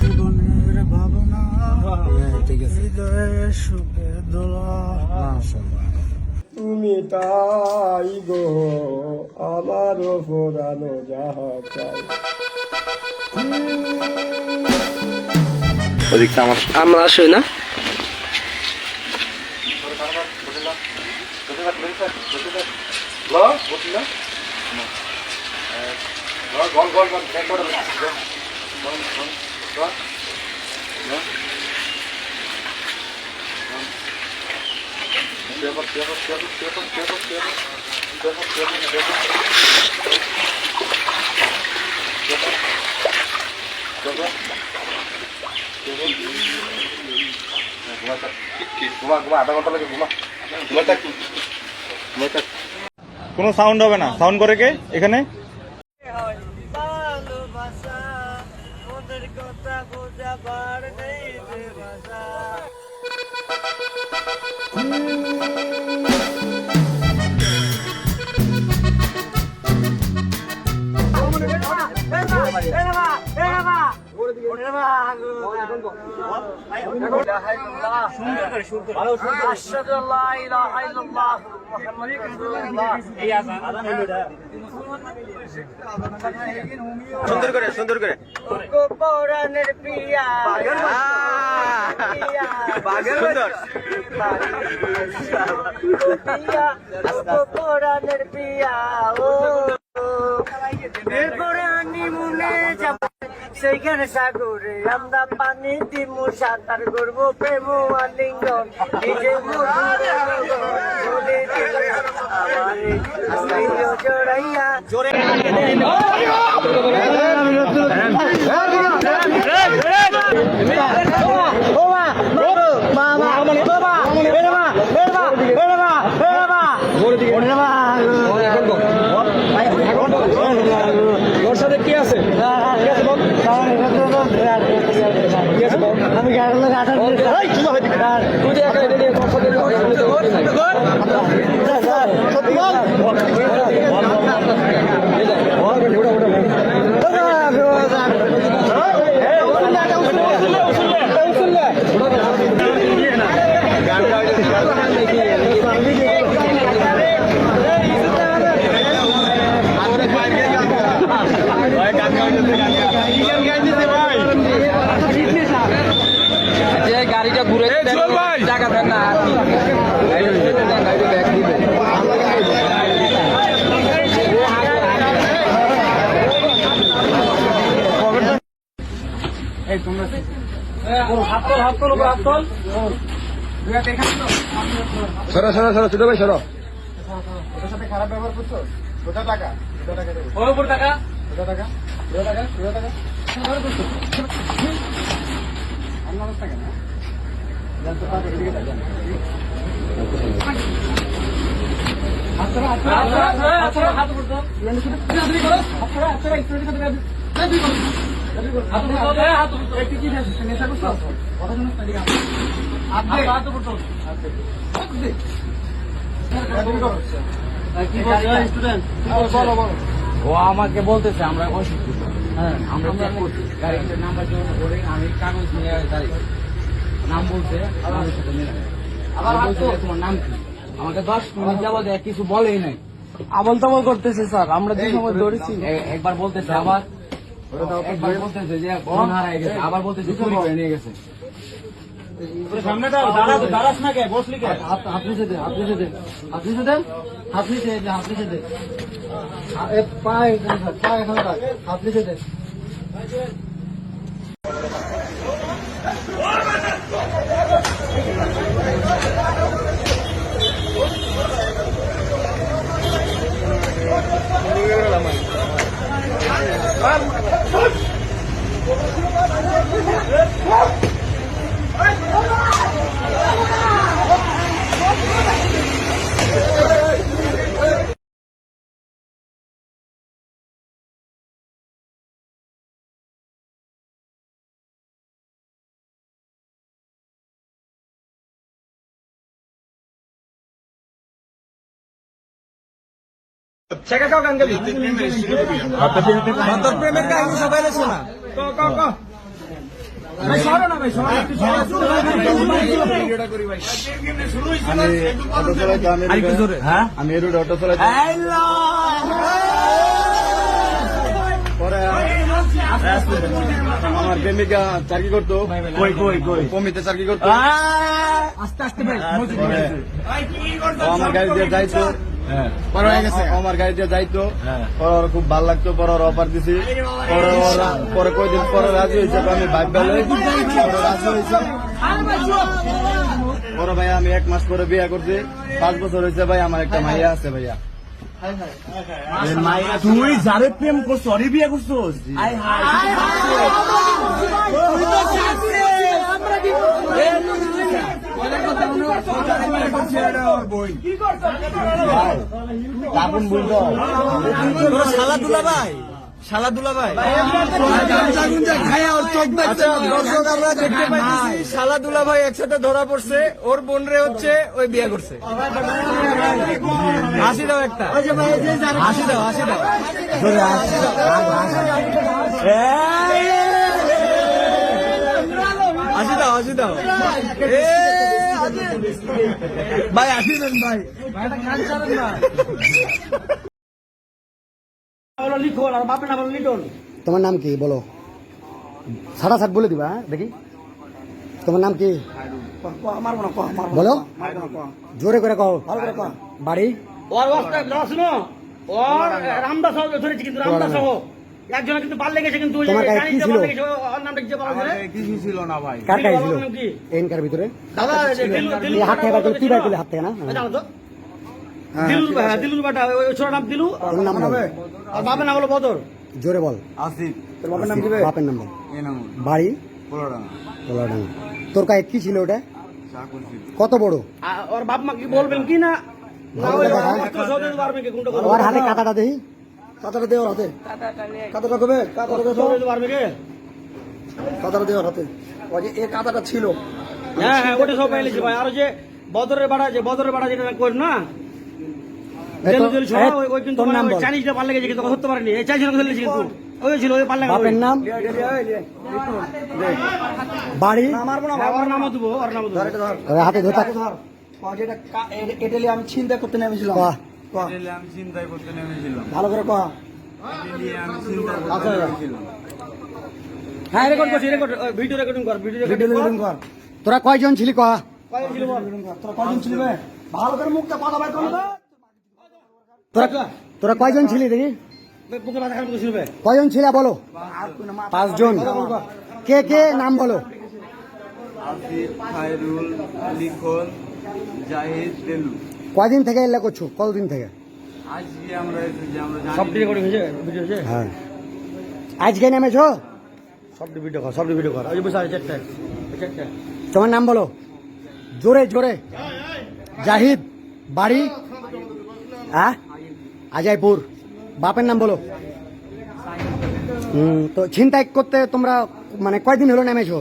জীবনের ভাবনা ঠিক আছে। হৃদয়ে সুখে দোলা। মাশাআল্লাহ। তুমি তাই গো আমারও পুরানো যাহা চাই। ওদিকটা আমার আমরা আসই না কোনো সাউন্ড হবে না। সাউন্ড করে কে এখানে? ভালোবাসা ওদের কথা বোঝাবার নেই যে ভাষা। আশহাদু আল্লা ইলাহা ইল্লাল্লাহ মুহাম্মাদুর রাসূলুল্লাহ। সুন্দর করে সুন্দর করে কোরআনের পিয়া সুন্দর কোরআনের পিয়া ও এরপরে আনি মনে যাব সেইখানে সাগরে আমরা পানি দিমু সাঁতার করবো প্রেম আলিঙ্গন নিজে জড়াইয়া জোরে ওর সাথে কি আছে? আমি তুই যে একা এটা নিয়ে তোর সাথে গাড়িটা ঘুরে টাকা দেন না সরো সরো সরো ছোট ভাই সরো। ওদের সাথে খারাপ ব্যবহার করছো? কোথা টাকা দেবে? ওর উপর টাকা কোথা টাকা আপনার অবস্থা কেন? জানতে পারবে এদিকে যান। ও আমাকে বলতেছে আমরা অশিক্ষিত। হ্যাঁ আমরা গাড়ির নাম্বার জন্য করে আমি কাগজ নিয়ে দাঁড়িয়ে নাম বলছে আমাদের সাথে মিলে আবার বলছে তোমার নাম কি? আমাকে 10 মিনিট যাবো কিছু বলেই নাই। আবল তাবল করতেছে স্যার, আমরা যে সময় ধরেছি একবার বলতেছে আবার একবার বলতেছে যে ফোন হারাই গেছে, আবার বলতেছে চুরি করে নিয়ে গেছে। সামনে দাঁড়াস না কে? বসলি কে? হাত নিচে দে, হাত নিচে দে, হাত নিচে দে, হাত নিচে দে, হাত নিচে দে, পায়ে এখানে থাক, হাত নিচে দে। প্রেমের কাহিনী সবাই শোনা আমি এই রোড অটো চালাই পরে আমার প্রেমিকা চাকরি করতো কমিতে চাকরি করতো পরে ও আমার গাড়ি দিয়ে যাইতো আমার গাড়ি দিয়ে যাইতো পরে ওর খুব ভালো লাগতো পরে ওর অফার দিছি পরে কয়দিন পরে রাজি হয়েছে আমি বাইক বেলে রাজি হয়েছে পরে ভাই আমি 1 মাস পরে বিয়ে করছি 5 বছর হয়েছে ভাই আমার একটা মাইয়া আছে ভাইয়া তুই যারে প্রেম করছো অরে বিয়ে করছোস আপন বলতো শালা দুলা ভাই দর্শক আমরা দেখতে পাইতেছি শালা দুলা ভাই একসাথে ধরা পড়ছে ওর বোন রে হচ্ছে ওই বিয়ে করছে হাসি দাও একটা হাসি দাও হাসি দাও ভাই হাসি দেন ভাই তোমার নাম কি বলো সাড়া সাত বলে দিবা দেখি তোমার নাম কি বলো জোরে করে কও বাড়ি ওর অবস্থা শুনো ওর রামদাস ধরেছি কিন্তু রামদাস একজনে কিন্তু পাল্লে গেছে কিন্তু তোমার গায়ে কি ছিল? ওর নামটা কি বলা যায় কিছু ছিল না ভাই কার গায়ে ছিল নাম কি? এনকার ভিতরে দাদা এই হাত থেকে বাইর করলে, কি বাইর করলে হাত থেকে না জানো তো দিলুর বাটা ওই ছোট নাম দিলু তোর নাম বল আর বাবার নাম হলো বদর জোরে বল আসিফ তোর বাপের নাম কি বাপের নাম বল এনাম বাড়ি পোলাডাঙ্গা তোলাডাঙ্গা তোর গায়ে কি ছিল ওটা চাকুল ছিল কত বড় ওর বাপ মা কি বলবেন কি না না ওই সৌদি পারবে কি কোনটা ওর হাতে কাঁটাটা দেখি কাঁটাটা দে ওর হাতে কাঁটাটা কবে কাঁটাটা দে সৌদি পারবে কি কাঁটাটা দে ওর হাতে ওই যে এই কাঁটাটা ছিল হ্যাঁ ওটা সব পাইলেছি ভাই আর যে বদরের বাড়া যেটা কর না ওই কিন্তু তোর নাম বল চাইনিজটা পাল্লে গেছে কিন্তু ধরতে পারেনি এই চাইনিজ ধরেছি কিন্তু ওই ছিল ওই পাল্লে বাপের নাম বাড়ি ওর নামও দেবো ওর নামও দেবো ওর হাতে ধরে থাক আমি চিন্তা করতে নেমেছিলাম বাহ, আমি চিন্তাই করতে নেমেছিলাম ভালো করে কয়া আমি চিন্তা করতে নেমেছিলাম হ্যাঁ রেকর্ড করছি রেকর্ড ভিডিও রেকর্ডিং কর ভিডিও রেকর্ডিং কর তোরা কয়জন ছিলি কয়া কয়জন ছিল বল তোরা কয়জন ছিলি বে? ভালো করে মুখটা পাতা বাইর করো তো। তোরা কয়জন ছিলি দেখি বুকে মাথা খারাপ করছিল বে কয়জন ছিলা বলো 5 জন কে কে নাম বলো আসিফ খায়রুল লিখন জাহিদ দেলু কয়দিন থেকে এলা করছো কতদিন থেকে আজকে আমরা এসেছি আমরা সব জানি রেকর্ডিং হয়েছে ভিডিও হয়েছে হ্যাঁ আজকে নেমেছো সব ভিডিও কর সব ভিডিও কর ওই বসে আছে চারটা তোমার নাম বলো জোরে জোরে জাহিদ বাড়ি হ্যাঁ আজাইপুর বাপের নাম বলো তো ছিনতাই করতে তোমরা মানে কয়দিন হলো নেমেছো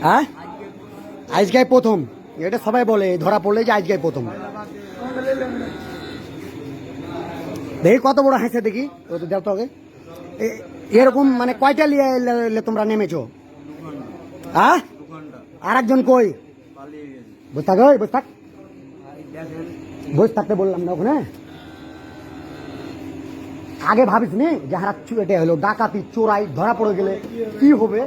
হ্যাঁ আজকে প্রথম এটা সবাই বলে ধরা পড়লে যে আজকে প্রথম দেখি কত বড় হাসে দেখি ও তো দেখ তো আগে এরকম মানে কয়টা লিয়ে তোমরা নেমেছো হ্যাঁ আর একজন কই বসে থাক ওই বসে থাক বসে থাকতে বললাম না ওখানে আগে ভাবিস নি যে হারা এটা হলো ডাকাতি চোরাই ধরা পড়ে গেলে কি হবে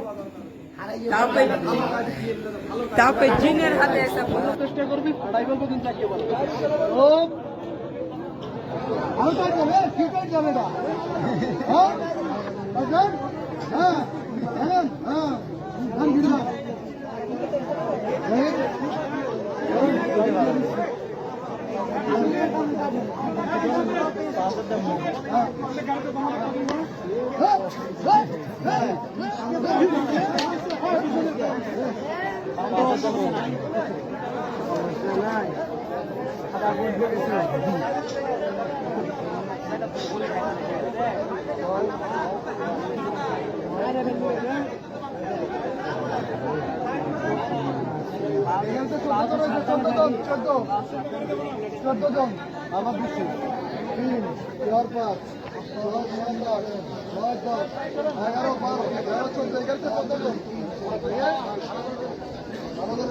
চোদ্দ জন আমার দিচ্ছি 3 4 5 6 7 8 9 10 11 12 13 14 এগারোতে 15 জন আমাদের